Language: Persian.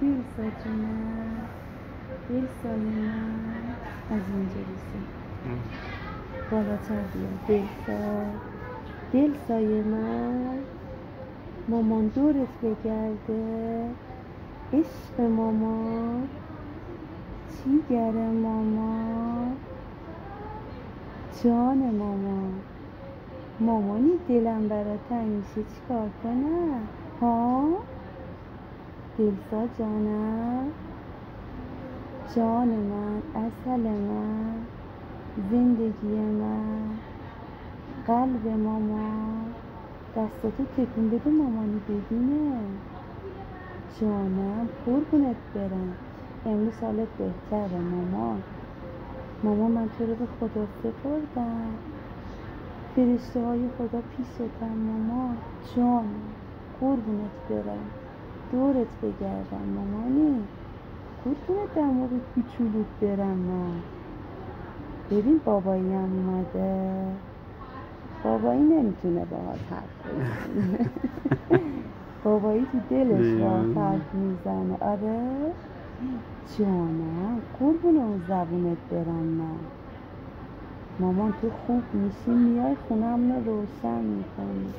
دلسا جونم، دلسای من. از اینجا بیسه بالاتر بیا. دلسا، دلسای من، مامان دورت بگرده. عشق مامان، جیگر مامان، جان مامان. مامانی دلم برات تنگ میشه چیکار کنم ها؟ دلسا جانم، جان من، عسل من، زندگی من، قلب مامان. دستاتو تکون بده مامانی ببینه. جانم قربونت برم. امروز حالت بهتره مامان. مامان من تو رو به خدا سپردم، فرشته های خدا پیشتم مامان. جانم قربونت برم، دورت بگردم مامانی. قربونت دماغ کوچولوت برم من. ببین بابایی هم اومده. بابایی نمیتونه باهات حرف بزنه. بابایی تو دلش باهات حرف میزنه. آره جانم قربون اون زبونت برم من. مامان تو خوب میشی میای خونم رو روشن میکنی.